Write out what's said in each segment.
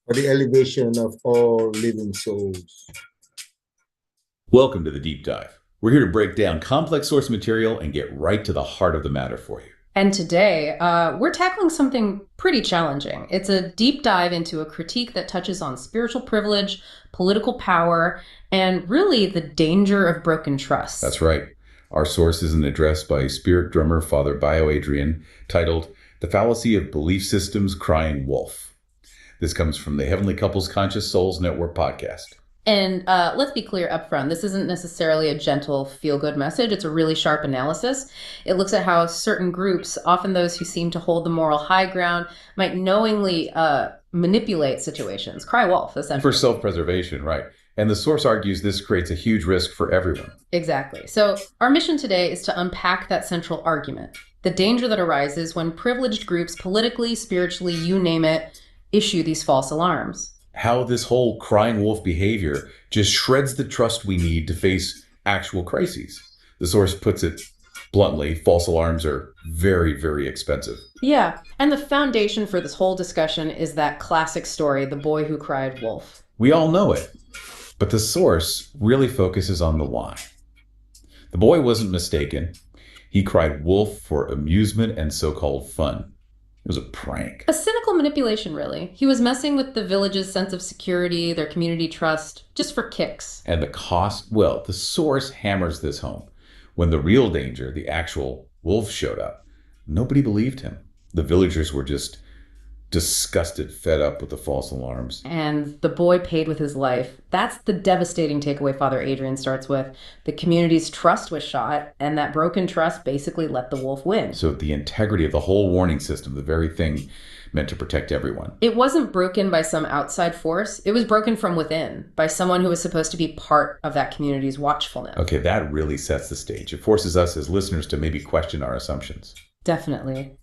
for the elevation of all living souls. Welcome to the Deep Dive. We're here to break down complex source material and get right to the heart of the matter for you. And today, we're tackling something pretty challenging. It's a deep dive into a critique that touches on spiritual privilege, political power, and really the danger of broken trust. That's right. Our source is an address by spirit drummer Father Bio Adrian titled The Fallacy of Belief Systems Crying Wolf. This comes from the Heavenly Couples Conscious Souls Network podcast. And let's be clear up front, this isn't necessarily a gentle, feel-good message. It's a really sharp analysis. It looks at how certain groups, often those who seem to hold the moral high ground, might knowingly manipulate situations. Cry wolf, essentially. For self-preservation, right. And the source argues this creates a huge risk for everyone. Exactly. So our mission today is to unpack that central argument, the danger that arises when privileged groups, politically, spiritually, you name it, issue these false alarms. How this whole crying wolf behavior just shreds the trust we need to face actual crises. The source puts it bluntly, false alarms are very, very expensive. Yeah, and the foundation for this whole discussion is that classic story, The Boy Who Cried Wolf. We all know it, but the source really focuses on the why. The boy wasn't mistaken. He cried wolf for amusement and so-called fun. It was a prank. A cynical manipulation, really. He was messing with the village's sense of security, their community trust, just for kicks. And the cost? Well, the source hammers this home. When the real danger, the actual wolf, showed up, nobody believed him. The villagers were just disgusted, fed up with the false alarms. And the boy paid with his life. That's the devastating takeaway Father Adrian starts with. The community's trust was shot, and that broken trust basically let the wolf win. So the integrity of the whole warning system, the very thing meant to protect everyone. It wasn't broken by some outside force. It was broken from within, by someone who was supposed to be part of that community's watchfulness. Okay, that really sets the stage. It forces us as listeners to maybe question our assumptions. Definitely.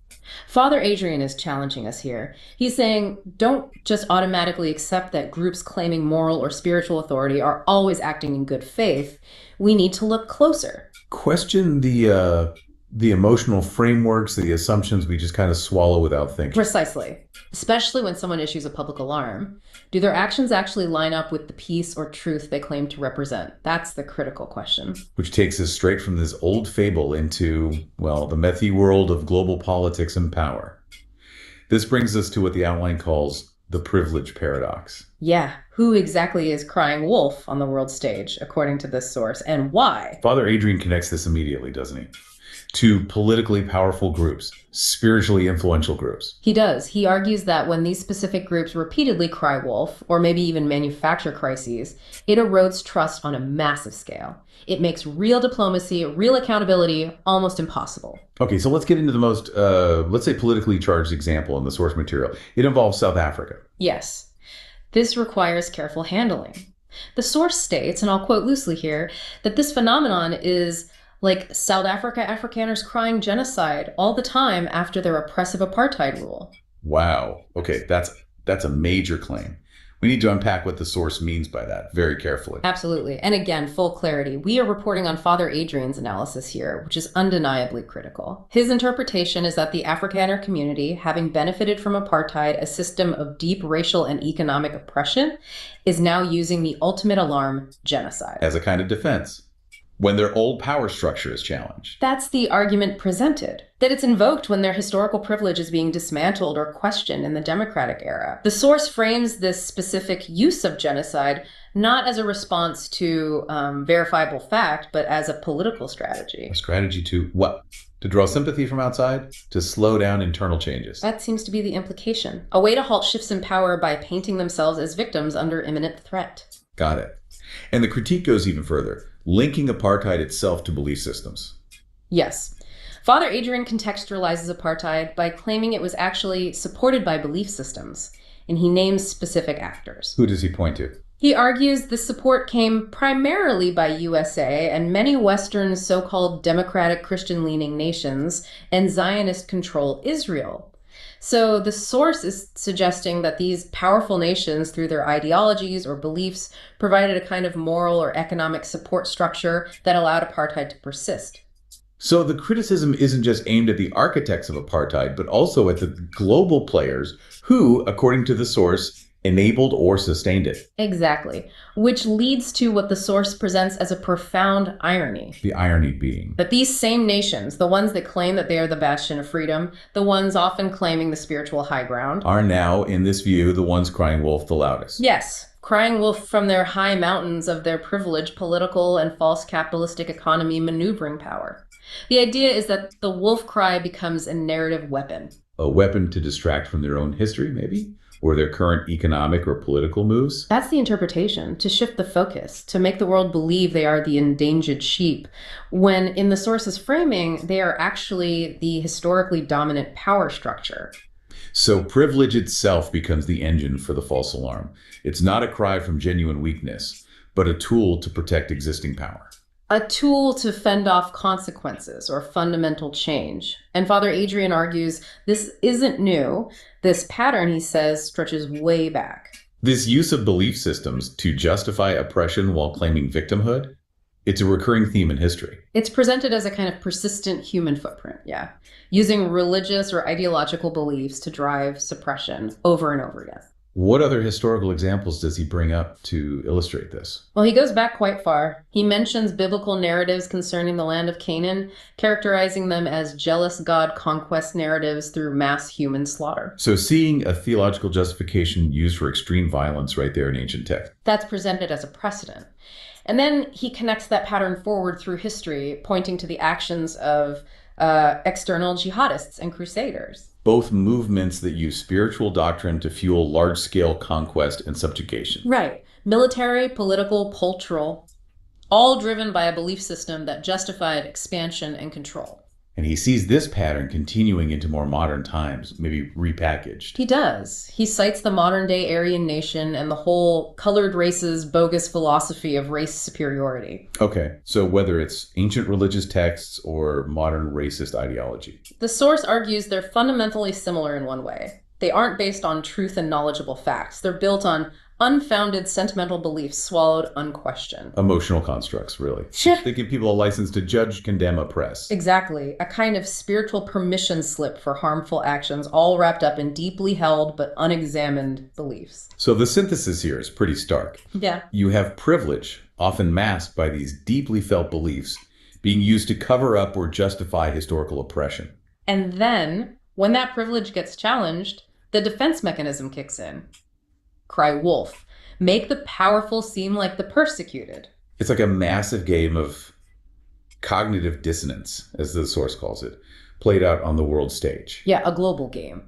Father Adrian is challenging us here. He's saying, don't just automatically accept that groups claiming moral or spiritual authority are always acting in good faith. We need to look closer. Question the emotional frameworks, the assumptions we just kind of swallow without thinking. Precisely. Especially when someone issues a public alarm. Do their actions actually line up with the peace or truth they claim to represent? That's the critical question. Which takes us straight from this old fable into, well, the methy world of global politics and power. This brings us to what the outline calls the privilege paradox. Yeah, who exactly is crying wolf on the world stage, according to this source, and why? Father Adrian connects this immediately, doesn't he? To politically powerful groups, spiritually influential groups. He does. He argues that when these specific groups repeatedly cry wolf, or maybe even manufacture crises, it erodes trust on a massive scale. It makes real diplomacy, real accountability, almost impossible. Okay, so let's get into the most, let's say, politically charged example in the source material. It involves South Africa. Yes. This requires careful handling. The source states, and I'll quote loosely here, that this phenomenon is like South Africa Afrikaners crying genocide all the time after their oppressive apartheid rule. Wow. Okay, that's a major claim. We need to unpack what the source means by that very carefully. Absolutely. And again, full clarity. We are reporting on Father Adrian's analysis here, which is undeniably critical. His interpretation is that the Afrikaner community, having benefited from apartheid, a system of deep racial and economic oppression, is now using the ultimate alarm, genocide, as a kind of defense when their old power structure is challenged. That's the argument presented, that it's invoked when their historical privilege is being dismantled or questioned in the democratic era. The source frames this specific use of genocide not as a response to verifiable fact, but as a political strategy. A strategy to what? To draw sympathy from outside? To slow down internal changes? That seems to be the implication. A way to halt shifts in power by painting themselves as victims under imminent threat. Got it. And the critique goes even further, linking apartheid itself to belief systems. Yes. Father Adrian contextualizes apartheid by claiming it was actually supported by belief systems, and he names specific actors. Who does he point to? He argues this support came primarily by USA and many Western so-called democratic Christian-leaning nations and Zionist-controlled Israel. So the source is suggesting that these powerful nations, through their ideologies or beliefs, provided a kind of moral or economic support structure that allowed apartheid to persist. So the criticism isn't just aimed at the architects of apartheid, but also at the global players who, according to the source, enabled or sustained it. Exactly. Which leads to what the source presents as a profound irony. The irony being That these same nations, the ones that claim that they are the bastion of freedom, the ones often claiming the spiritual high ground, are now, in this view, the ones crying wolf the loudest. Yes, crying wolf from their high mountains of their privileged political and false capitalistic economy maneuvering power. The idea is that the wolf cry becomes a narrative weapon. A weapon to distract from their own history, maybe? Or their current economic or political moves? That's the interpretation, to shift the focus, to make the world believe they are the endangered sheep, when in the source's framing, they are actually the historically dominant power structure. So privilege itself becomes the engine for the false alarm. It's not a cry from genuine weakness, but a tool to protect existing power. A tool to fend off consequences or fundamental change. And Father Adrian argues this isn't new. This pattern, he says, stretches way back. This use of belief systems to justify oppression while claiming victimhood, it's a recurring theme in history. It's presented as a kind of persistent human footprint, using religious or ideological beliefs to drive suppression over and over again. What other historical examples does he bring up to illustrate this? Well, he goes back quite far. He mentions biblical narratives concerning the land of Canaan, characterizing them as jealous God conquest narratives through mass human slaughter. So seeing a theological justification used for extreme violence right there in ancient text. That's presented as a precedent. And then he connects that pattern forward through history, pointing to the actions of external jihadists and crusaders. Both movements that use spiritual doctrine to fuel large-scale conquest and subjugation. Right. Military, political, cultural, all driven by a belief system that justified expansion and control. And he sees this pattern continuing into more modern times, maybe repackaged. He does. He cites the modern-day Aryan nation and the whole colored races bogus philosophy of race superiority. Okay, so whether it's ancient religious texts or modern racist ideology. The source argues they're fundamentally similar in one way. They aren't based on truth and knowledgeable facts. They're built on unfounded sentimental beliefs swallowed unquestioned. Emotional constructs, really. They give people a license to judge, condemn, oppress. Exactly. A kind of spiritual permission slip for harmful actions, all wrapped up in deeply held but unexamined beliefs. So the synthesis here is pretty stark. Yeah. You have privilege, often masked by these deeply felt beliefs, being used to cover up or justify historical oppression. And then, when that privilege gets challenged, the defense mechanism kicks in. Cry wolf. Make the powerful seem like the persecuted. It's like a massive game of cognitive dissonance, as the source calls it, played out on the world stage. Yeah, a global game.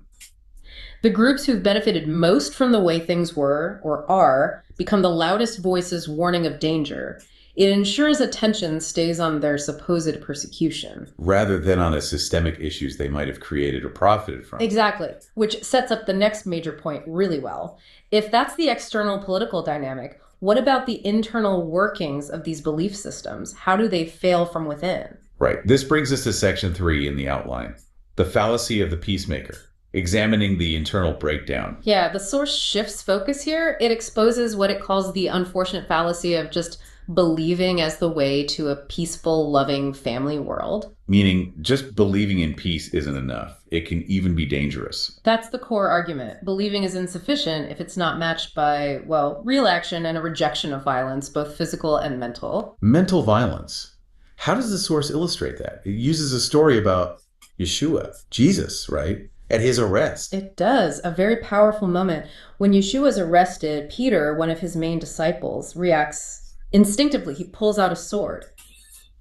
The groups who've benefited most from the way things were, or are, become the loudest voices warning of danger. It ensures attention stays on their supposed persecution. Rather than on the systemic issues they might have created or profited from. Exactly, which sets up the next major point really well. If that's the external political dynamic, what about the internal workings of these belief systems? How do they fail from within? Right. This brings us to section 3 in the outline. The fallacy of the peacemaker. Examining the internal breakdown. Yeah, the source shifts focus here. It exposes what it calls the unfortunate fallacy of just believing as the way to a peaceful, loving family world. Meaning, just believing in peace isn't enough. It can even be dangerous. That's the core argument. Believing is insufficient if it's not matched by, well, real action and a rejection of violence, both physical and mental. Mental violence. How does the source illustrate that? It uses a story about Yeshua, Jesus, right? At his arrest. It does. A very powerful moment. When Yeshua's arrested, Peter, one of his main disciples, reacts instinctively. He pulls out a sword.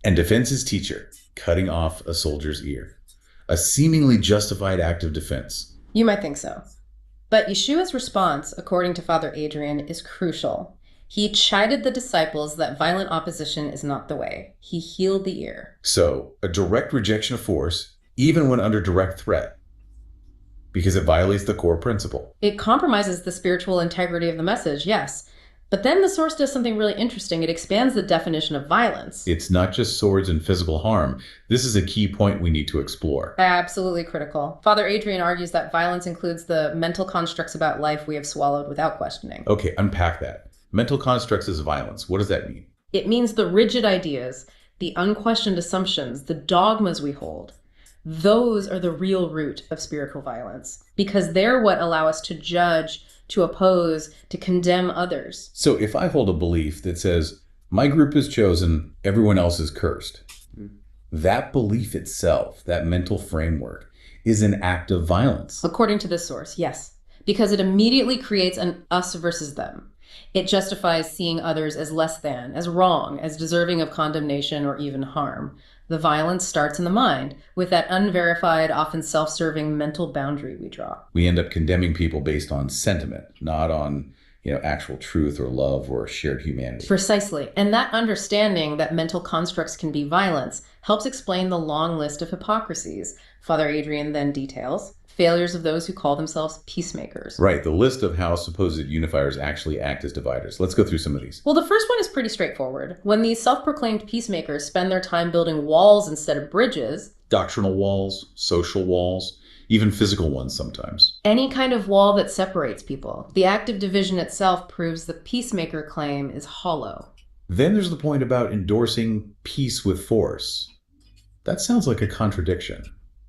And defends his teacher, cutting off a soldier's ear. A seemingly justified act of defense. You might think so. But Yeshua's response, according to Father Adrian, is crucial. He chided the disciples that violent opposition is not the way. He healed the ear. So, a direct rejection of force, even when under direct threat, because it violates the core principle. It compromises the spiritual integrity of the message, yes. But then the source does something really interesting. It expands the definition of violence. It's not just swords and physical harm. This is a key point we need to explore. Absolutely critical. Father Adrian argues that violence includes the mental constructs about life we have swallowed without questioning. Okay, unpack that. Mental constructs as violence. What does that mean? It means the rigid ideas, the unquestioned assumptions, the dogmas we hold. Those are the real root of spiritual violence, because they're what allow us to judge, to oppose, to condemn others. So if I hold a belief that says, my group is chosen, everyone else is cursed, that belief itself, that mental framework, is an act of violence. According to this source, yes, because it immediately creates an us versus them. It justifies seeing others as less than, as wrong, as deserving of condemnation or even harm. The violence starts in the mind, with that unverified, often self-serving mental boundary we draw. We end up condemning people based on sentiment, not on actual truth or love or shared humanity. Precisely. And that understanding that mental constructs can be violence helps explain the long list of hypocrisies. Father Adrian then details failures of those who call themselves peacemakers. Right, the list of how supposed unifiers actually act as dividers. Let's go through some of these. Well, the first one is pretty straightforward. When these self-proclaimed peacemakers spend their time building walls instead of bridges, doctrinal walls, social walls, even physical ones sometimes. Any kind of wall that separates people. The act of division itself proves the peacemaker claim is hollow. Then there's the point about endorsing peace with force. That sounds like a contradiction.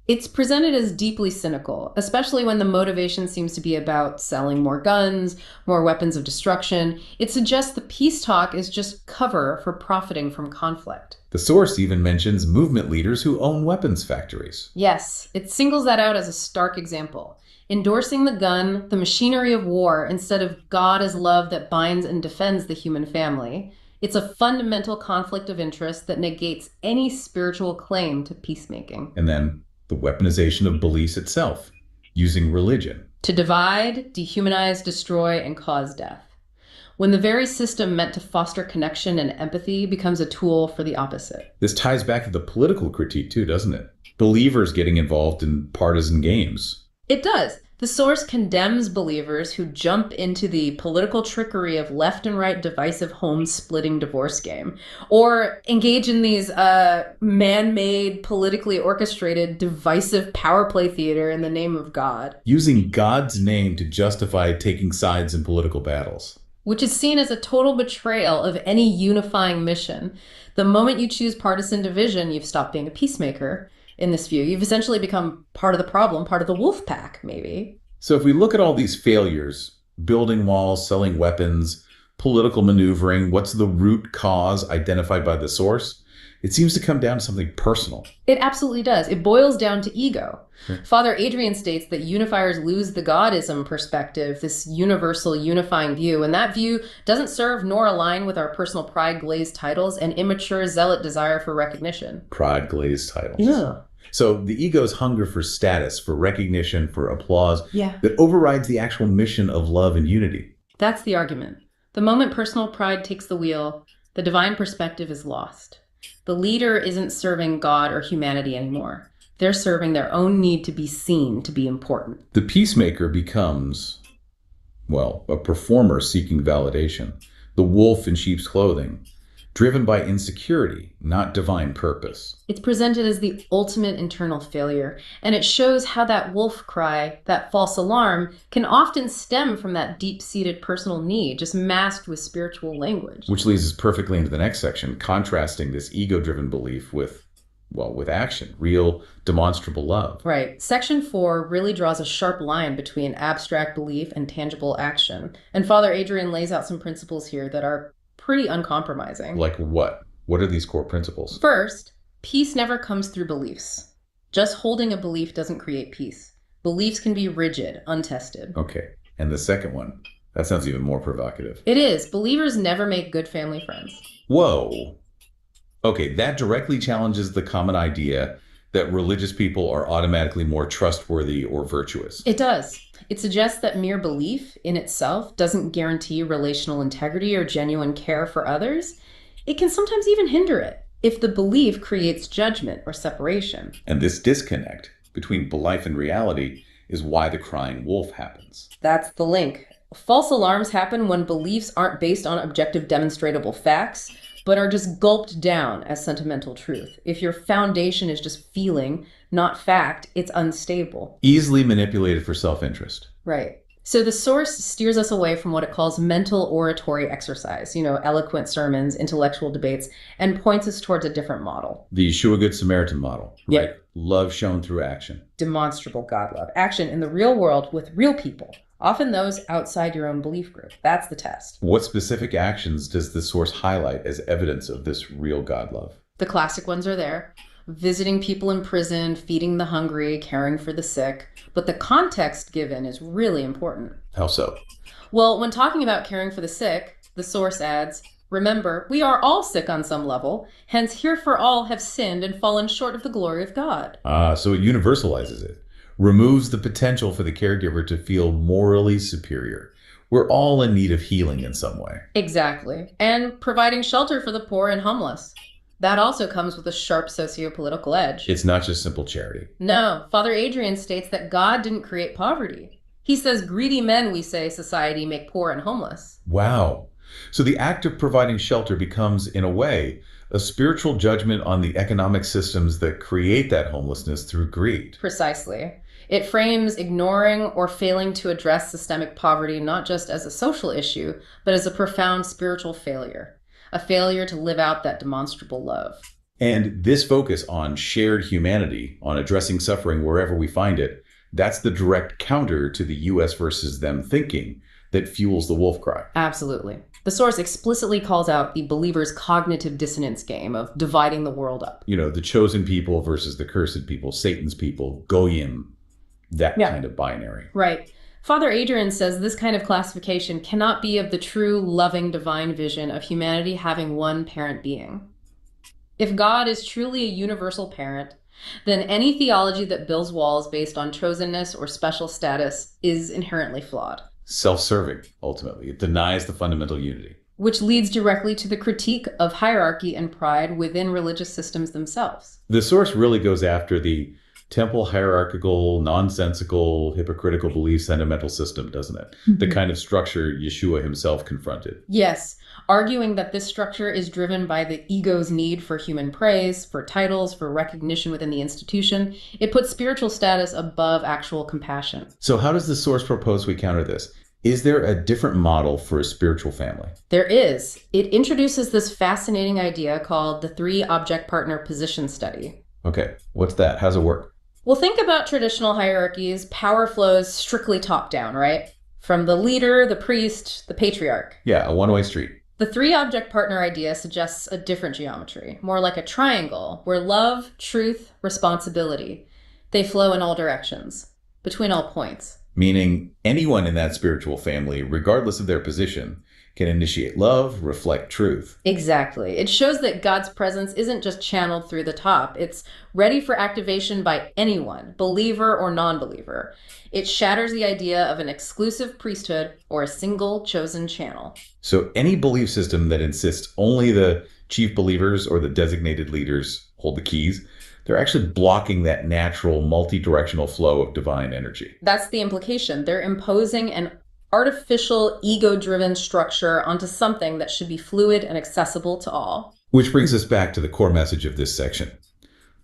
It's presented as deeply cynical, especially when the motivation seems to be about selling more guns, more weapons of destruction. It suggests the peace talk is just cover for profiting from conflict. The source even mentions movement leaders who own weapons factories. Yes, it singles that out as a stark example. Endorsing the gun, the machinery of war, instead of God as love that binds and defends the human family. It's a fundamental conflict of interest that negates any spiritual claim to peacemaking. And then the weaponization of beliefs itself, using religion to divide, dehumanize, destroy, and cause death. When the very system meant to foster connection and empathy becomes a tool for the opposite. This ties back to the political critique too, doesn't it? Believers getting involved in partisan games. It does. The source condemns believers who jump into the political trickery of left and right divisive home-splitting divorce game, or engage in these man-made, politically orchestrated, divisive power play theater in the name of God. Using God's name to justify taking sides in political battles. Which is seen as a total betrayal of any unifying mission. The moment you choose partisan division, you've stopped being a peacemaker. In this view, you've essentially become part of the problem, part of the wolf pack, maybe. So if we look at all these failures, building walls, selling weapons, political maneuvering, what's the root cause identified by the source? It seems to come down to something personal. It absolutely does. It boils down to ego. Father Adrian states that unifiers lose the godism perspective, this universal unifying view, and that view doesn't serve nor align with our personal pride-glazed titles and immature zealot desire for recognition. Pride-glazed titles. Yeah. So the ego's hunger for status, for recognition, for applause, yeah, that overrides the actual mission of love and unity. That's the argument. The moment personal pride takes the wheel, the divine perspective is lost. The leader isn't serving God or humanity anymore. They're serving their own need to be seen, to be important. The peacemaker becomes, a performer seeking validation. The wolf in sheep's clothing, driven by insecurity, not divine purpose. It's presented as the ultimate internal failure, and it shows how that wolf cry, that false alarm, can often stem from that deep-seated personal need, just masked with spiritual language. Which leads us perfectly into the next section, contrasting this ego-driven belief with action, real demonstrable love. Right. Section 4 really draws a sharp line between abstract belief and tangible action. And Father Adrian lays out some principles here that are pretty uncompromising. Like what? What are these core principles? First, peace never comes through beliefs. Just holding a belief doesn't create peace. Beliefs can be rigid, untested. Okay. And the second one, that sounds even more provocative. It is. Believers never make good family friends. Whoa. Okay, that directly challenges the common idea that religious people are automatically more trustworthy or virtuous. It does. It suggests that mere belief in itself doesn't guarantee relational integrity or genuine care for others. It can sometimes even hinder it if the belief creates judgment or separation. And this disconnect between belief and reality is why the crying wolf happens. That's the link. False alarms happen when beliefs aren't based on objective demonstrable facts, but are just gulped down as sentimental truth. If your foundation is just feeling, not fact, it's unstable. Easily manipulated for self-interest. Right. So the source steers us away from what it calls mental oratory exercise, eloquent sermons, intellectual debates, and points us towards a different model. The Yeshua Good Samaritan model, right? Yep. Love shown through action. Demonstrable God love. Action in the real world with real people, often those outside your own belief group. That's the test. What specific actions does the source highlight as evidence of this real God love? The classic ones are there. Visiting people in prison, feeding the hungry, caring for the sick. But the context given is really important. How so? Well, when talking about caring for the sick, the source adds, remember, we are all sick on some level, hence herefore all have sinned and fallen short of the glory of God. So it universalizes it, removes the potential for the caregiver to feel morally superior. We're all in need of healing in some way. Exactly. And providing shelter for the poor and homeless. That also comes with a sharp socio-political edge. It's not just simple charity. No, Father Adrian states that God didn't create poverty. He says greedy men, we say, society make poor and homeless. Wow. So the act of providing shelter becomes, in a way, a spiritual judgment on the economic systems that create that homelessness through greed. Precisely. It frames ignoring or failing to address systemic poverty not just as a social issue, but as a profound spiritual failure. A failure to live out that demonstrable love. And this focus on shared humanity, on addressing suffering wherever we find it, that's the direct counter to the US versus them thinking that fuels the wolf cry. Absolutely. The source explicitly calls out the believer's cognitive dissonance game of dividing the world up. You know, the chosen people versus the cursed people, Satan's people, Goyim, that kind of binary. Right. Father Adrian says this kind of classification cannot be of the true, loving, divine vision of humanity having one parent being. If God is truly a universal parent, then any theology that builds walls based on chosenness or special status is inherently flawed. Self-serving, ultimately. It denies the fundamental unity. Which leads directly to the critique of hierarchy and pride within religious systems themselves. The source really goes after the temple hierarchical, nonsensical, hypocritical belief sentimental system, doesn't it? The kind of structure Yeshua himself confronted. Yes, arguing that this structure is driven by the ego's need for human praise, for titles, for recognition within the institution. It puts spiritual status above actual compassion. So how does the source propose we counter this? Is there a different model for a spiritual family? There is. It introduces this fascinating idea called the three object partner position study. Okay, what's that? How's it work? Well, think about traditional hierarchies. Power flows strictly top down, right? From the leader, the priest, the patriarch. Yeah, a one-way street. The three object partner idea suggests a different geometry, more like a triangle, where love, truth, responsibility, they flow in all directions, between all points. Meaning anyone in that spiritual family, regardless of their position, can initiate love, reflect truth. Exactly. It shows that God's presence isn't just channeled through the top. It's ready for activation by anyone, believer or non-believer. It shatters the idea of an exclusive priesthood or a single chosen channel. So any belief system that insists only the chief believers or the designated leaders hold the keys, they're actually blocking that natural multi-directional flow of divine energy. That's the implication. They're imposing an artificial, ego-driven structure onto something that should be fluid and accessible to all. Which brings us back to the core message of this section.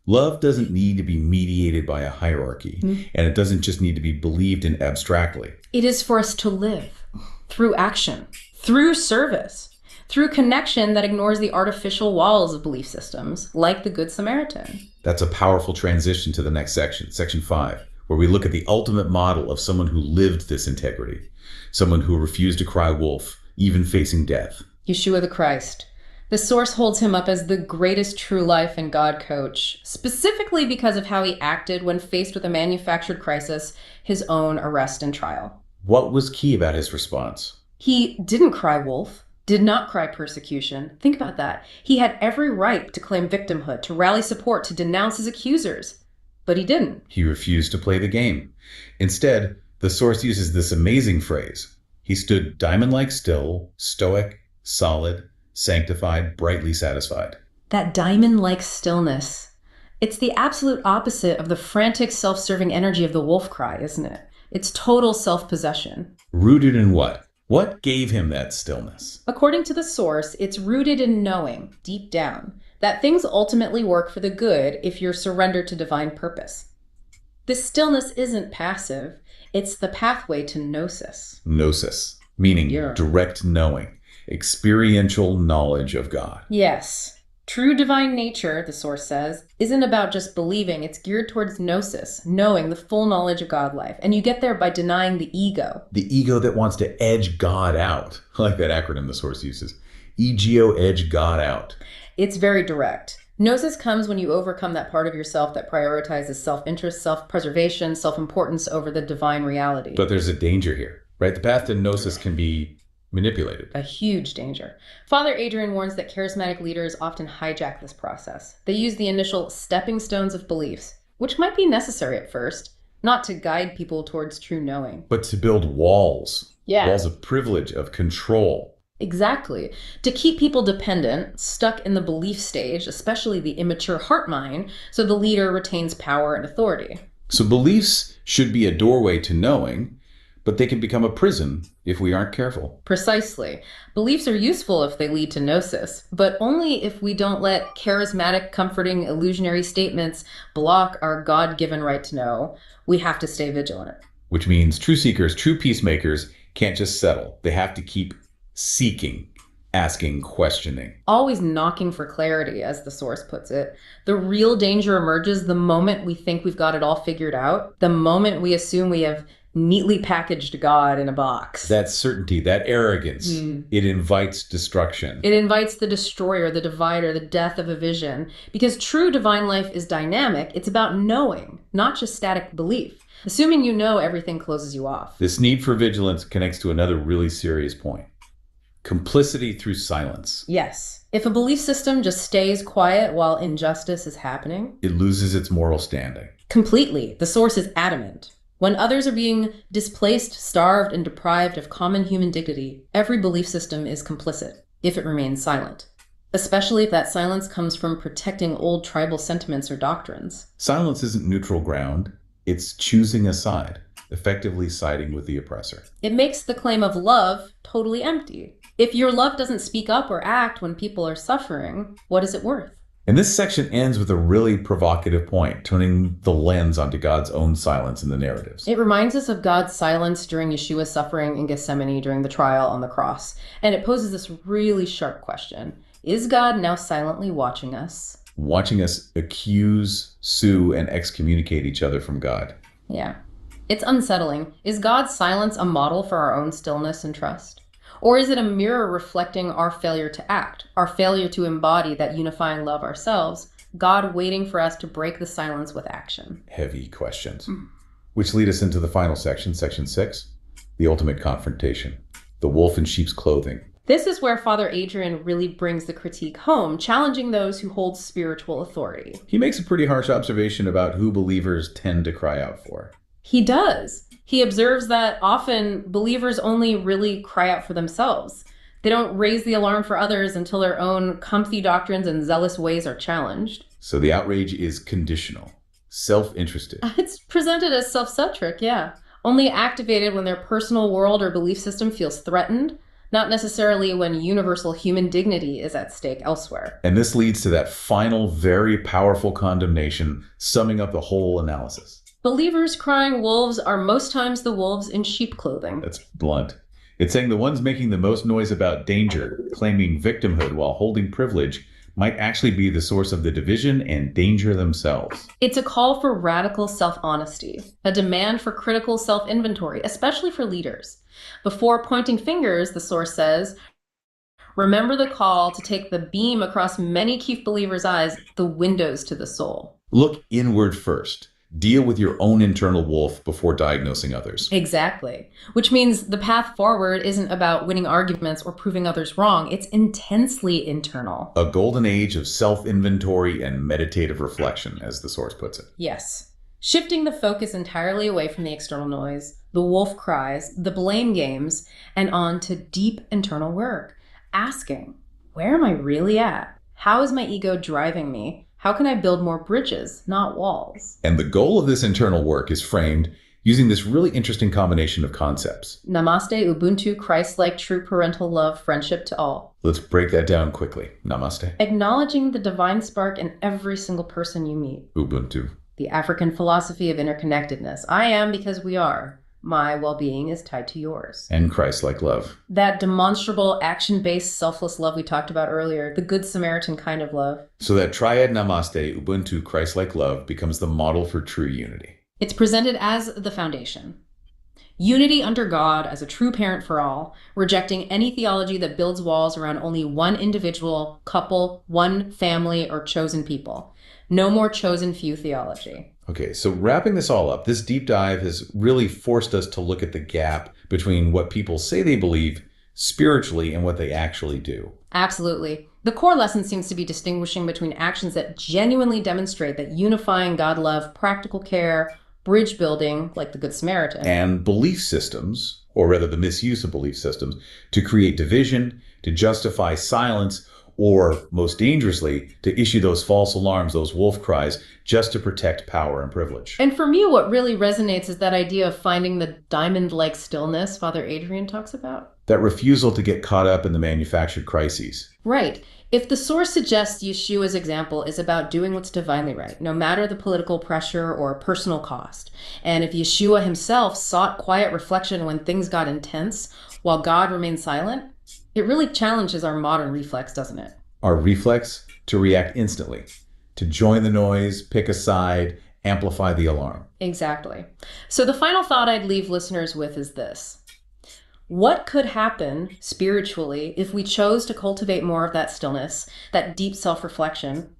Love doesn't need to be mediated by a hierarchy, and it doesn't just need to be believed in abstractly. It is for us to live through action, through service, through connection that ignores the artificial walls of belief systems, like the Good Samaritan. That's a powerful transition to the next section, section 5, where we look at the ultimate model of someone who lived this integrity, someone who refused to cry wolf, even facing death. Yeshua the Christ. The source holds him up as the greatest true life and God coach, specifically because of how he acted when faced with a manufactured crisis, his own arrest and trial. What was key about his response? He didn't cry wolf, did not cry persecution. Think about that. He had every right to claim victimhood, to rally support, to denounce his accusers. But he didn't. He refused to play the game. Instead, the source uses this amazing phrase. He stood diamond-like still, stoic, solid, sanctified, brightly satisfied. That diamond-like stillness. It's the absolute opposite of the frantic, self-serving energy of the wolf cry, isn't it? It's total self-possession. Rooted in what? What gave him that stillness? According to the source, it's rooted in knowing, deep down, that things ultimately work for the good if you're surrendered to divine purpose. This stillness isn't passive. It's the pathway to gnosis. Gnosis, meaning direct knowing, experiential knowledge of God. Yes. True divine nature, the source says, isn't about just believing. It's geared towards gnosis, knowing the full knowledge of God life. And you get there by denying the ego. The ego that wants to edge God out. I like that acronym the source uses. EGO, edge God out. It's very direct. Gnosis comes when you overcome that part of yourself that prioritizes self-interest, self-preservation, self-importance over the divine reality. But there's a danger here, right? The path to gnosis can be manipulated. A huge danger. Father Adrian warns that charismatic leaders often hijack this process. They use the initial stepping stones of beliefs, which might be necessary at first, not to guide people towards true knowing, but to build walls. Yeah. Walls of privilege, of control. Exactly. To keep people dependent, stuck in the belief stage, especially the immature heart mind, so the leader retains power and authority. So beliefs should be a doorway to knowing, but they can become a prison if we aren't careful. Precisely. Beliefs are useful if they lead to gnosis, but only if we don't let charismatic, comforting, illusionary statements block our God-given right to know. We have to stay vigilant. Which means true seekers, true peacemakers can't just settle. They have to keep seeking, asking, questioning. Always knocking for clarity, as the source puts it. The real danger emerges the moment we think we've got it all figured out, the moment we assume we have neatly packaged God in a box. That certainty, that arrogance, it invites destruction. It invites the destroyer, the divider, the death of a vision. Because true divine life is dynamic. It's about knowing, not just static belief. Assuming you know, everything closes you off. This need for vigilance connects to another really serious point. Complicity through silence. Yes. If a belief system just stays quiet while injustice is happening, it loses its moral standing. Completely. The source is adamant. When others are being displaced, starved, and deprived of common human dignity, every belief system is complicit, if it remains silent. Especially if that silence comes from protecting old tribal sentiments or doctrines. Silence isn't neutral ground. It's choosing a side, effectively siding with the oppressor. It makes the claim of love totally empty. If your love doesn't speak up or act when people are suffering, what is it worth? And this section ends with a really provocative point, turning the lens onto God's own silence in the narratives. It reminds us of God's silence during Yeshua's suffering in Gethsemane during the trial on the cross. And it poses this really sharp question. Is God now silently watching us? Watching us accuse, sue, and excommunicate each other from God. Yeah. It's unsettling. Is God's silence a model for our own stillness and trust? Or is it a mirror reflecting our failure to act, our failure to embody that unifying love ourselves, God waiting for us to break the silence with action? Heavy questions. Which lead us into the final section, section 6, the ultimate confrontation, the wolf in sheep's clothing. This is where Father Adrian really brings the critique home, challenging those who hold spiritual authority. He makes a pretty harsh observation about who believers tend to cry out for. He does. He observes that often believers only really cry out for themselves. They don't raise the alarm for others until their own comfy doctrines and zealous ways are challenged. So the outrage is conditional, self-interested. It's presented as self-centric, yeah. Only activated when their personal world or belief system feels threatened, not necessarily when universal human dignity is at stake elsewhere. And this leads to that final, very powerful condemnation, summing up the whole analysis. Believers crying wolves are most times the wolves in sheep clothing. That's blunt. It's saying the ones making the most noise about danger, claiming victimhood while holding privilege, might actually be the source of the division and danger themselves. It's a call for radical self-honesty, a demand for critical self-inventory, especially for leaders. Before pointing fingers, the source says, remember the call to take the beam across many Keef believers' eyes, the windows to the soul. Look inward first. Deal with your own internal wolf before diagnosing others. Exactly. Which means the path forward isn't about winning arguments or proving others wrong. It's intensely internal. A golden age of self-inventory and meditative reflection, as the source puts it. Yes. Shifting the focus entirely away from the external noise, the wolf cries, the blame games, and on to deep internal work. Asking, where am I really at? How is my ego driving me? How can I build more bridges, not walls? And the goal of this internal work is framed using this really interesting combination of concepts. Namaste, Ubuntu, Christ-like, true parental love, friendship to all. Let's break that down quickly. Namaste. Acknowledging the divine spark in every single person you meet. Ubuntu. The African philosophy of interconnectedness. I am because we are. My well-being is tied to yours. And Christ-like love. That demonstrable, action-based, selfless love we talked about earlier, the Good Samaritan kind of love. So that triad namaste, Ubuntu, Christ-like love becomes the model for true unity. It's presented as the foundation. Unity under God as a true parent for all, rejecting any theology that builds walls around only one individual, couple, one family, or chosen people. No more chosen few theology. Okay, so wrapping this all up, this deep dive has really forced us to look at the gap between what people say they believe spiritually and what they actually do. Absolutely. The core lesson seems to be distinguishing between actions that genuinely demonstrate that unifying God love, practical care, bridge building, like the Good Samaritan, and belief systems, or rather the misuse of belief systems, to create division, to justify silence, or most dangerously, to issue those false alarms, those wolf cries, just to protect power and privilege. And for me, what really resonates is that idea of finding the diamond-like stillness Father Adrian talks about. That refusal to get caught up in the manufactured crises. Right. If the source suggests Yeshua's example is about doing what's divinely right, no matter the political pressure or personal cost, and if Yeshua himself sought quiet reflection when things got intense, while God remained silent, it really challenges our modern reflex, doesn't it? Our reflex to react instantly, to join the noise, pick a side, amplify the alarm. Exactly. So the final thought I'd leave listeners with is this. What could happen spiritually if we chose to cultivate more of that stillness, that deep self-reflection?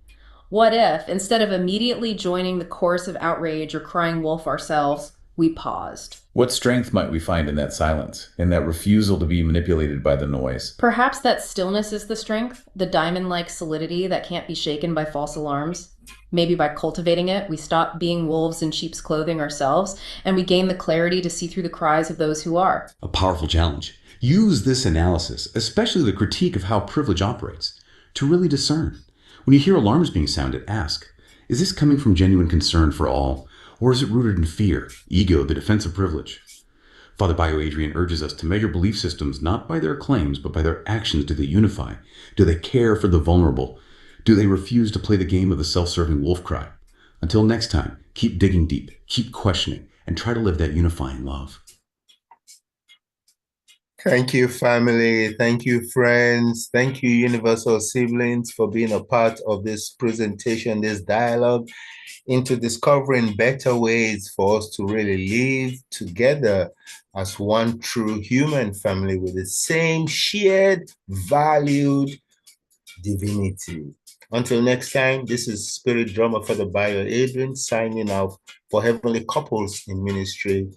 What if, instead of immediately joining the chorus of outrage or crying wolf ourselves, we paused? What strength might we find in that silence, in that refusal to be manipulated by the noise? Perhaps that stillness is the strength, the diamond-like solidity that can't be shaken by false alarms. Maybe by cultivating it, we stop being wolves in sheep's clothing ourselves, and we gain the clarity to see through the cries of those who are. A powerful challenge. Use this analysis, especially the critique of how privilege operates, to really discern. When you hear alarms being sounded, ask, is this coming from genuine concern for all, or is it rooted in fear, ego, the defense of privilege? Father Bio Adrian urges us to measure belief systems not by their claims, but by their actions. Do they unify? Do they care for the vulnerable? Do they refuse to play the game of the self-serving wolf cry? Until next time, keep digging deep, keep questioning, and try to live that unifying love. Thank you, family. Thank you, friends. Thank you, Universal Siblings, for being a part of this presentation, this dialogue into discovering better ways for us to really live together as one true human family with the same shared, valued divinity. Until next time, this is Spirit Drummer Father Bio Adrian signing out for Heavenly Couples in Ministry,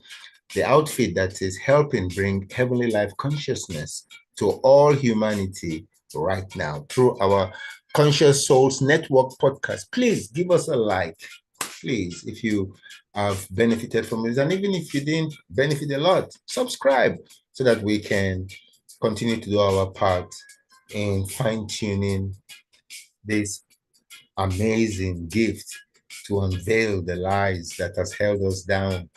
the outfit that is helping bring heavenly life consciousness to all humanity right now through our Conscious Souls Network podcast. Please give us a like, please, if you have benefited from this. And even if you didn't benefit a lot, subscribe so that we can continue to do our part in fine-tuning this amazing gift to unveil the lies that has held us down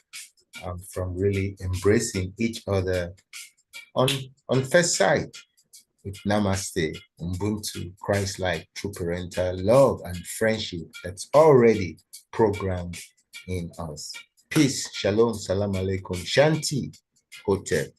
from really embracing each other on first sight with Namaste, Ubuntu, Christ-like, true parental love and friendship that's already programmed in us. Peace, shalom, salam alaikum, shanti, hotep.